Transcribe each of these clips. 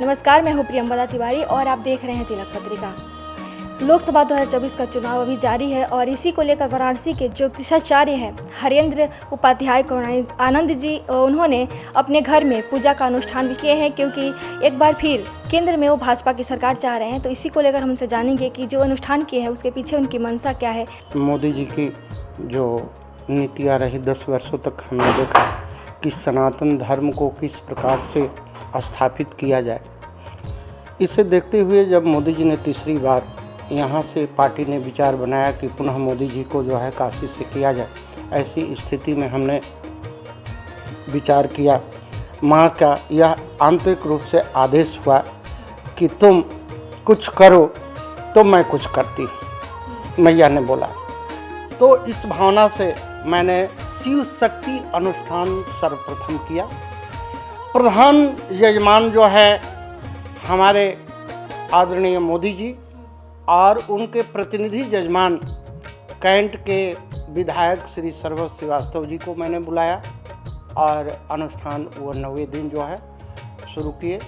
नमस्कार, मैं हूँ प्रियंवदा तिवारी और आप देख रहे हैं तिलक पत्रिका। लोकसभा 2024 का चुनाव अभी जारी है और इसी को लेकर वाराणसी के ज्योतिषाचार्य हैं हरेंद्र उपाध्याय आनंद जी, उन्होंने अपने घर में पूजा का अनुष्ठान भी किए हैं, क्योंकि एक बार फिर केंद्र में वो भाजपा की सरकार चाह रहे हैं। तो इसी को लेकर हम उनसे जानेंगे कि जो अनुष्ठान किए हैं उसके पीछे उनकी मंशा क्या है। मोदी जी की जो नीतियाँ रही 10 वर्षों तक, हमने देखा कि सनातन धर्म को किस प्रकार से स्थापित किया जाए। इसे देखते हुए जब मोदी जी ने तीसरी बार यहाँ से पार्टी ने विचार बनाया कि पुनः मोदी जी को जो है काशी से किया जाए, ऐसी स्थिति में हमने विचार किया। माँ का यह आंतरिक रूप से आदेश हुआ कि तुम कुछ करो तो मैं कुछ करती, मैया ने बोला। तो इस भावना से मैंने शिव शक्ति अनुष्ठान सर्वप्रथम किया। प्रधान यजमान जो है हमारे आदरणीय मोदी जी और उनके प्रतिनिधि यजमान कैंट के विधायक श्री सर्वत श्रीवास्तव जी को मैंने बुलाया और अनुष्ठान वो 9वें दिन जो है शुरू किए।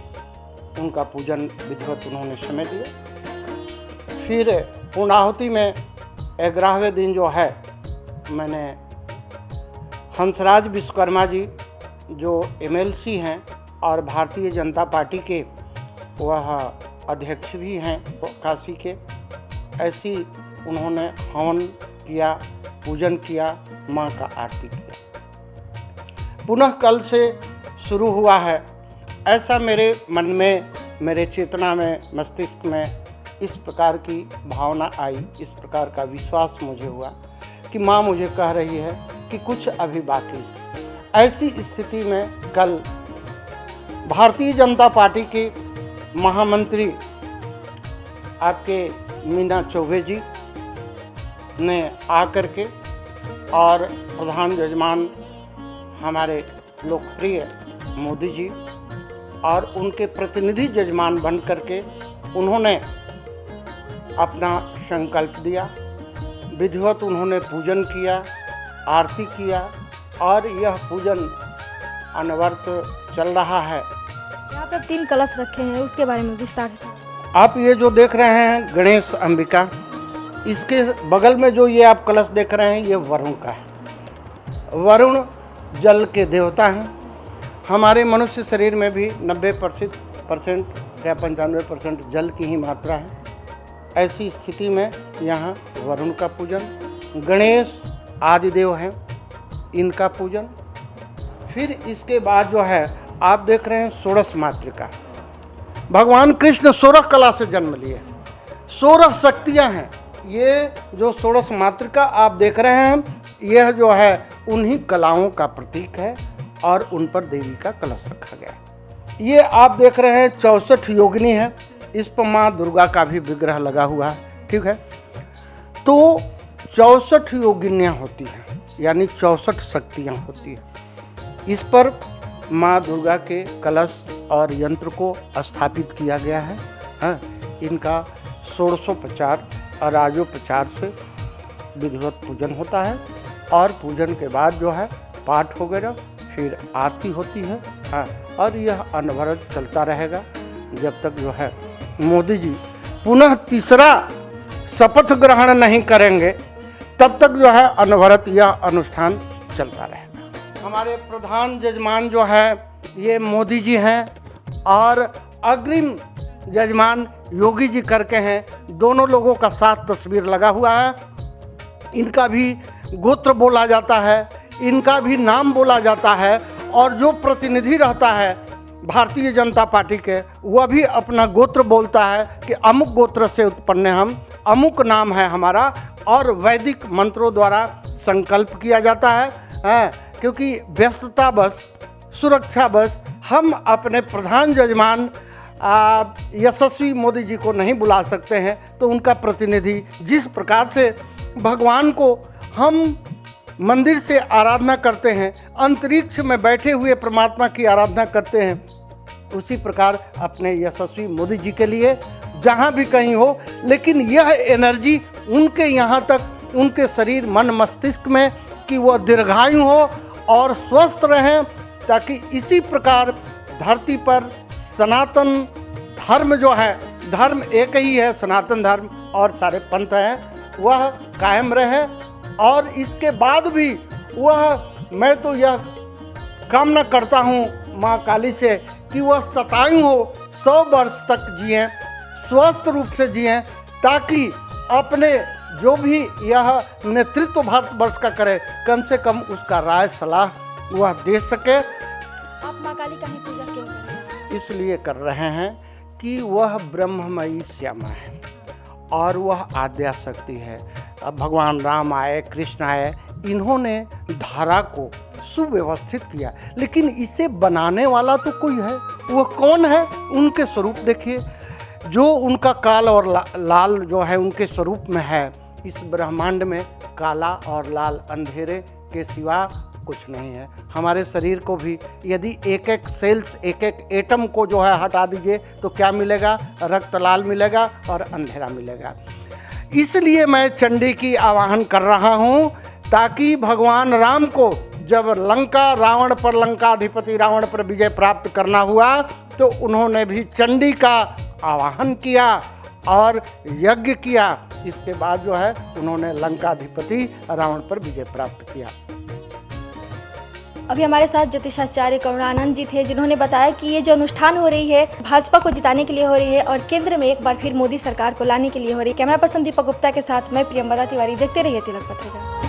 उनका पूजन विधिवत उन्होंने समय दिया। फिर पूर्णाहुति में 11वें दिन जो है मैंने हंसराज विश्वकर्मा जी जो MLC हैं और भारतीय जनता पार्टी के वह अध्यक्ष भी हैं काशी के, ऐसी उन्होंने हवन किया, पूजन किया, माँ का आरती किया। पुनः कल से शुरू हुआ है, ऐसा मेरे मन में, मेरे चेतना में, मस्तिष्क में इस प्रकार की भावना आई, इस प्रकार का विश्वास मुझे हुआ कि माँ मुझे कह रही है कि कुछ अभी बाकी है। ऐसी स्थिति में कल भारतीय जनता पार्टी की महामंत्री आपके मीना चौबे जी ने आकर के और प्रधान यजमान हमारे लोकप्रिय मोदी जी और उनके प्रतिनिधि यजमान बन करके उन्होंने अपना संकल्प दिया। विधिवत उन्होंने पूजन किया, आरती किया और यह पूजन अनवरत चल रहा है। यहाँ पर 3 कलश रखे हैं, उसके बारे में विस्तार से। आप ये जो देख रहे हैं गणेश अंबिका, इसके बगल में जो ये आप कलश देख रहे हैं ये वरुण का है। वरुण जल के देवता हैं। हमारे मनुष्य शरीर में भी 90% या 95% जल की ही मात्रा है। ऐसी स्थिति में यहाँ वरुण का पूजन, गणेश आदिदेव हैं, इनका पूजन। फिर इसके बाद जो है आप देख रहे हैं षोडश मातृका। भगवान कृष्ण 16 कला से जन्म लिए, 16 शक्तियाँ हैं। ये जो षोडश मातृका आप देख रहे हैं यह जो है उन्हीं कलाओं का प्रतीक है और उन पर देवी का कलश रखा गया है। ये आप देख रहे हैं 64 योगिनी है, इस पर माँ दुर्गा का भी विग्रह लगा हुआ है, ठीक है। तो 64 योगिनियाँ होती हैं, यानी 64 शक्तियाँ होती हैं। इस पर माँ दुर्गा के कलश और यंत्र को स्थापित किया गया है। हाँ, इनका षोडशोपचार और राजोपचार से विधिवत पूजन होता है और पूजन के बाद जो है पाठ वगैरह, फिर आरती होती है। हाँ, और यह अनवरत चलता रहेगा जब तक जो है मोदी जी पुनः तीसरा शपथ ग्रहण नहीं करेंगे, तब तक जो है अनवरत यह अनुष्ठान चलता रहेगा। हमारे प्रधान यजमान जो है ये मोदी जी हैं और अग्रिम यजमान योगी जी करके हैं। दोनों लोगों का साथ तस्वीर लगा हुआ है। इनका भी गोत्र बोला जाता है, इनका भी नाम बोला जाता है और जो प्रतिनिधि रहता है भारतीय जनता पार्टी के, वह भी अपना गोत्र बोलता है कि अमुक गोत्र से उत्पन्न हम, अमुक नाम है हमारा, और वैदिक मंत्रों द्वारा संकल्प किया जाता है। क्योंकि व्यस्तता बस, सुरक्षा बस हम अपने प्रधान यजमान यशस्वी मोदी जी को नहीं बुला सकते हैं, तो उनका प्रतिनिधि जिस प्रकार से भगवान को हम मंदिर से आराधना करते हैं, अंतरिक्ष में बैठे हुए परमात्मा की आराधना करते हैं, उसी प्रकार अपने यशस्वी मोदी जी के लिए जहाँ भी कहीं हो, लेकिन यह एनर्जी उनके यहाँ तक, उनके शरीर मन मस्तिष्क में, कि वह दीर्घायु हो और स्वस्थ रहें, ताकि इसी प्रकार धरती पर सनातन धर्म जो है, धर्म एक ही है, सनातन धर्म, और सारे पंथ हैं, वह कायम रहे। और इसके बाद भी मैं तो यह कामना करता हूँ माँ काली से कि वह शतायु हो, 100 वर्ष तक जिएं, स्वस्थ रूप से जिएं, ताकि अपने जो भी यह नेतृत्व भारतवर्ष का करे, कम से कम उसका राय सलाह वह दे सके। आप माँ काली का ही पूजा क्यों कर रहे हैं? इसलिए कर रहे हैं कि वह ब्रह्ममयी श्यामा है और वह आद्या शक्ति है। अब भगवान राम आए, कृष्ण आए, इन्होंने धारा को सुव्यवस्थित किया, लेकिन इसे बनाने वाला तो कोई है। वह कौन है? उनके स्वरूप देखिए, जो उनका काल और लाल जो है उनके स्वरूप में है। इस ब्रह्मांड में काला और लाल अंधेरे के सिवा कुछ नहीं है। हमारे शरीर को भी यदि एक एक सेल्स, एक एक एटम को जो है हटा दीजिए तो क्या मिलेगा? रक्त लाल मिलेगा और अंधेरा मिलेगा। इसलिए मैं चंडी की आवाहन कर रहा हूँ, ताकि भगवान राम को जब रावण पर, लंकाधिपति रावण पर विजय प्राप्त करना हुआ, तो उन्होंने भी चंडी का आवाहन किया और यज्ञ किया। इसके बाद जो है उन्होंने लंकाधिपति रावण पर विजय प्राप्त किया। अभी हमारे साथ ज्योतिषाचार्य करुणानंद जी थे, जिन्होंने बताया कि ये जो अनुष्ठान हो रही है भाजपा को जिताने के लिए हो रही है और केंद्र में एक बार फिर मोदी सरकार को लाने के लिए हो रही है। कैमरा पर्सन दीपक गुप्ता के साथ मैं प्रियंवदा तिवारी। देखते रहिए तिलक पत्रिका।